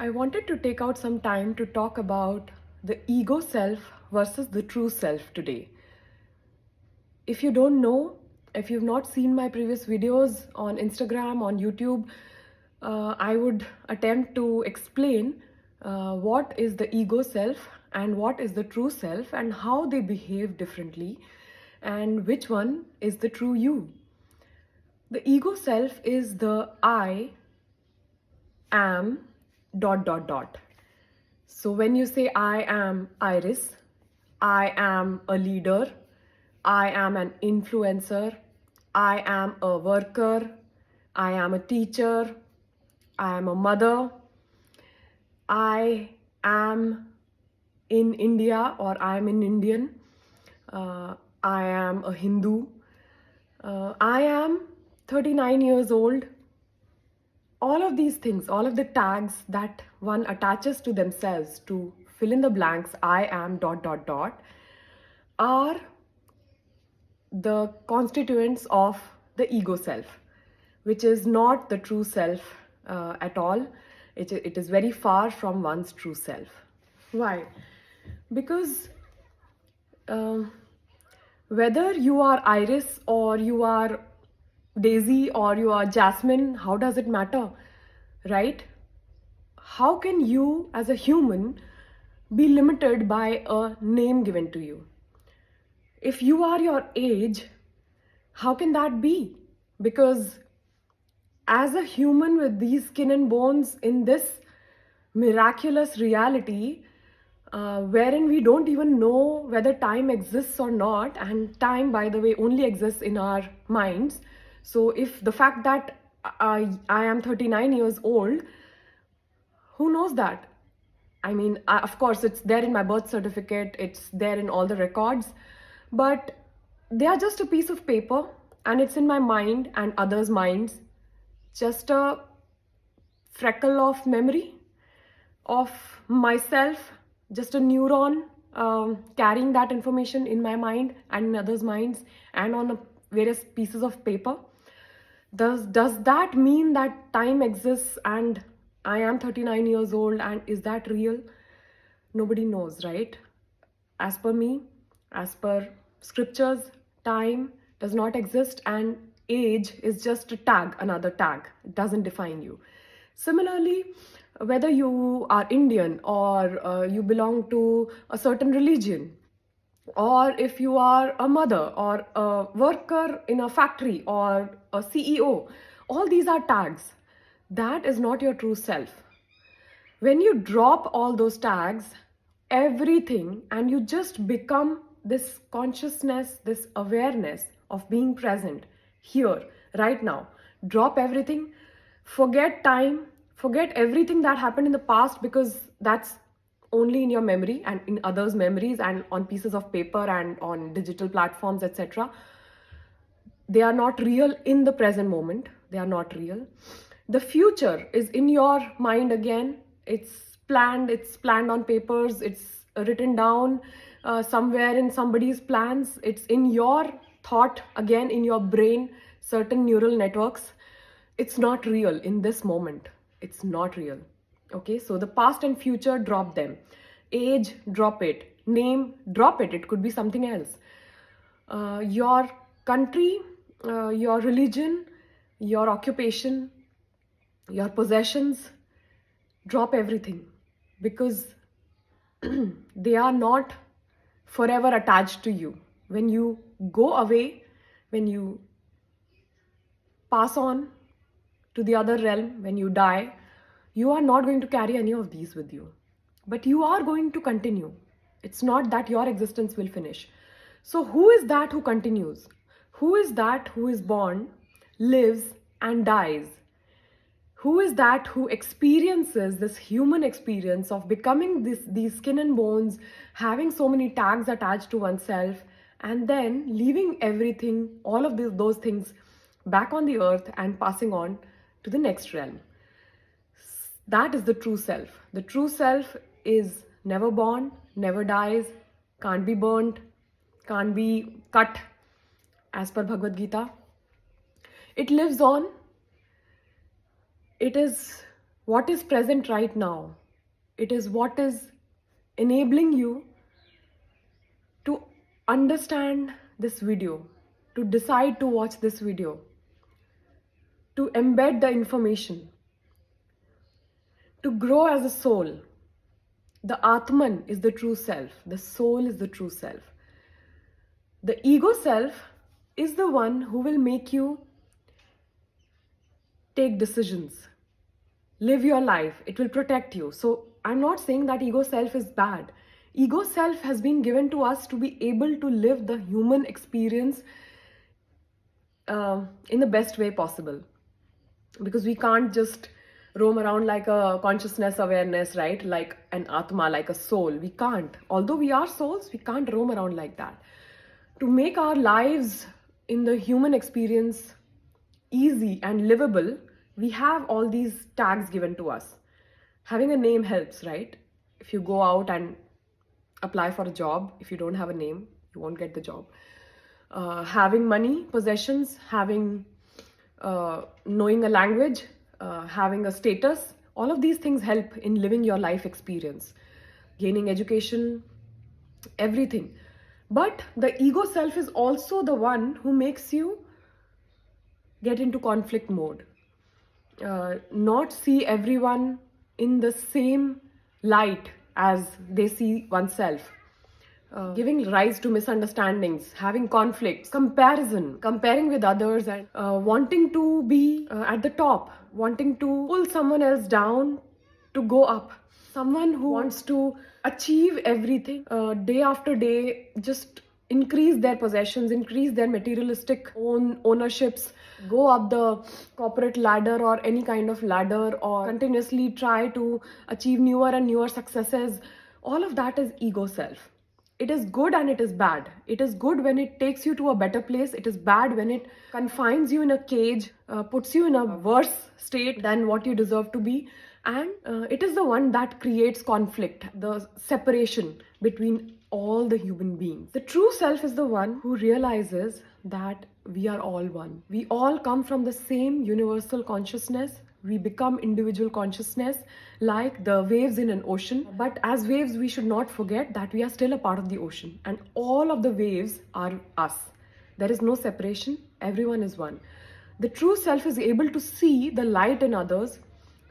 I wanted to take out some time to talk about the ego self versus the true self today. If you don't know, if you've not seen my previous videos on Instagram, on YouTube, I would attempt to explain what is the ego self and what is the true self and how they behave differently and which one is the true you. The ego self is the I am dot dot dot. So when you say I am Iris, I am a leader, I am an influencer, I am a worker, I am a teacher, I am a mother, I am in India or I am an Indian, I am a Hindu, I am 39 years old. All of these things, all of the tags that one attaches to themselves to fill in the blanks, I am dot dot dot, are the constituents of the ego self, which is not the true self at all. It is very far from one's true self. Why? Because whether you are Iris or you are Daisy or you are Jasmine, how does it matter, right? How can you as a human be limited by a name given to you? If you are your age, how can that be? Because as a human with these skin and bones in this miraculous reality, wherein we don't even know whether time exists or not, and time, by the way, only exists in our minds. So if the fact that I am 39 years old, who knows that? I mean, of course, it's there in my birth certificate, it's there in all the records, but they are just a piece of paper and it's in my mind and others' minds. Just a freckle of memory of myself, just a neuron carrying that information in my mind and in others' minds and on various pieces of paper. Does that mean that time exists and I am 39 years old and is that real? Nobody knows, right? As per me, as per scriptures, time does not exist and age is just a tag, another tag. It doesn't define you. Similarly, whether you are Indian or you belong to a certain religion, or if you are a mother or a worker in a factory or a CEO, all these are tags. That is not your true self. When you drop all those tags, everything, and you just become this consciousness, this awareness of being present here, right now, drop everything, forget time, forget everything that happened in the past because that's only in your memory and in others' memories and on pieces of paper and on digital platforms, etc. They are not real in the present moment. They are not real. The future is in your mind again. It's planned on papers, it's written down somewhere in somebody's plans. It's in your thought, again in your brain, certain neural networks. It's not real in this moment. It's not real. Okay, so the past and future, drop them. Age, drop it. Name, drop it. It could be something else. Your country, your religion, your occupation, your possessions, drop everything, because they are not forever attached to you. When you go away, when you pass on to the other realm, when you die, you are not going to carry any of these with you, but you are going to continue. It's not that your existence will finish. So who is that who continues? Who is that who is born, lives and dies? Who is that who experiences this human experience of becoming these skin and bones, having so many tags attached to oneself, and then leaving everything, all of those things back on the earth and passing on to the next realm? That is the true self. The true self is never born, never dies, can't be burnt, can't be cut, as per Bhagavad Gita. It lives on. It is what is present right now. It is what is enabling you to understand this video, to decide to watch this video, to embed the information, to grow as a soul. The Atman is the true self. The soul is the true self. The ego self is the one who will make you take decisions, live your life. It will protect you. So I'm not saying that ego self is bad. Ego self has been given to us to be able to live the human experience in the best way possible. Because we can't just roam around like a consciousness awareness, right? Like an Atma, like a soul. We can't. Although we are souls, we can't roam around like that. To make our lives in the human experience easy and livable, we have all these tags given to us. Having a name helps, right? If you go out and apply for a job, if you don't have a name, you won't get the job. Having money, possessions, having knowing a language, having a status, all of these things help in living your life experience, gaining education, everything. But the ego self is also the one who makes you get into conflict mode, not see everyone in the same light as they see oneself. Giving rise to misunderstandings, having conflicts, comparison, comparing with others, and wanting to be at the top, wanting to pull someone else down to go up. Someone who wants to achieve everything day after day, just increase their possessions, increase their materialistic ownerships, go up the corporate ladder or any kind of ladder, or continuously try to achieve newer and newer successes. All of that is ego self. It is good and it is bad. It is good when it takes you to a better place. It is bad when it confines you in a cage, puts you in a worse state than what you deserve to be. And it is the one that creates conflict, the separation between all the human beings. The true self is the one who realizes that we are all one. We all come from the same universal consciousness. We become individual consciousness like the waves in an ocean. But as waves, we should not forget that we are still a part of the ocean. And all of the waves are us. There is no separation. Everyone is one. The true self is able to see the light in others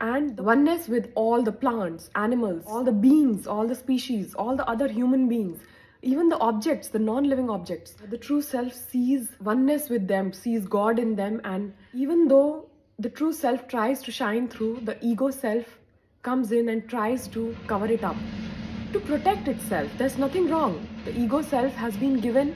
and the oneness with all the plants, animals, all the beings, all the species, all the other human beings, even the objects, the non-living objects. The true self sees oneness with them, sees God in them, and even though the true self tries to shine through, the ego self comes in and tries to cover it up, to protect itself. There's nothing wrong. The ego self has been given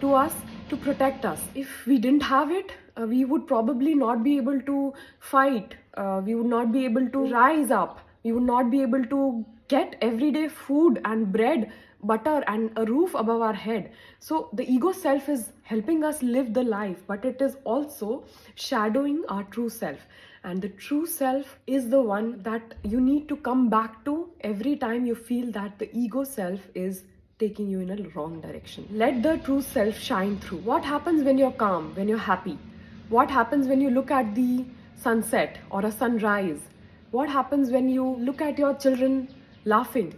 to us to protect us. If we didn't have it, we would probably not be able to fight. We would not be able to rise up. We would not be able to get everyday food and bread, butter, and a roof above our head. So the ego self is helping us live the life, but it is also shadowing our true self. And the true self is the one that you need to come back to every time you feel that the ego self is taking you in a wrong direction. Let the true self shine through. What happens when you're calm, when you're happy? What happens when you look at the sunset or a sunrise? What happens when you look at your children laughing?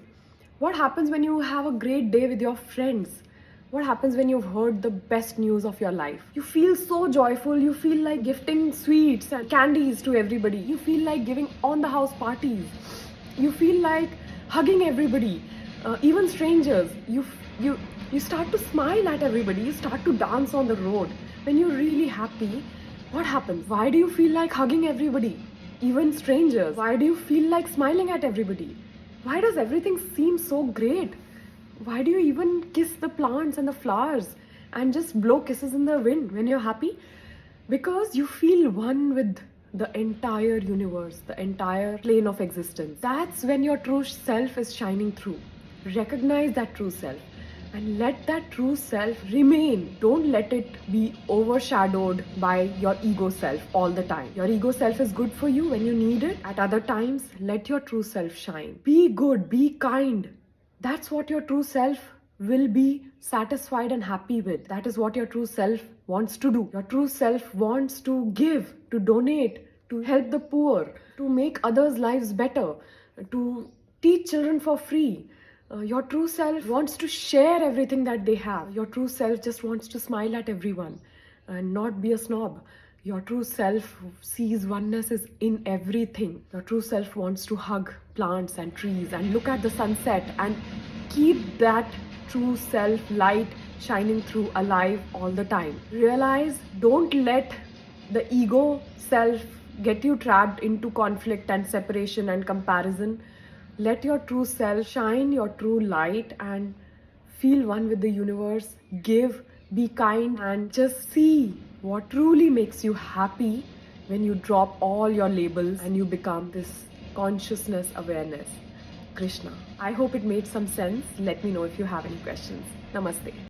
What happens when you have a great day with your friends? What happens when you've heard the best news of your life? You feel so joyful. You feel like gifting sweets and candies to everybody. You feel like giving on-the-house parties. You feel like hugging everybody, even strangers. You start to smile at everybody. You start to dance on the road. When you're really happy, what happens? Why do you feel like hugging everybody, even strangers? Why do you feel like smiling at everybody? Why does everything seem so great? Why do you even kiss the plants and the flowers and just blow kisses in the wind when you're happy? Because you feel one with the entire universe, the entire plane of existence. That's when your true self is shining through. Recognize that true self and let that true self remain. Don't let it be overshadowed by your ego self all the time. Your ego self is good for you when you need it. At other times, let your true self shine. Be good, be kind. That's what your true self will be satisfied and happy with. That is what your true self wants to do. Your true self wants to give, to donate, to help the poor, to make others' lives better, to teach children for free. Your true self wants to share everything that they have. Your true self just wants to smile at everyone and not be a snob. Your true self sees oneness is in everything. Your true self wants to hug plants and trees and look at the sunset and keep that true self light shining through alive all the time. Realize, don't let the ego self get you trapped into conflict and separation and comparison. Let your true self shine your true light and feel one with the universe. Give, be kind, and just see what truly makes you happy when you drop all your labels and you become this consciousness awareness. Krishna. I hope it made some sense. Let me know if you have any questions. Namaste.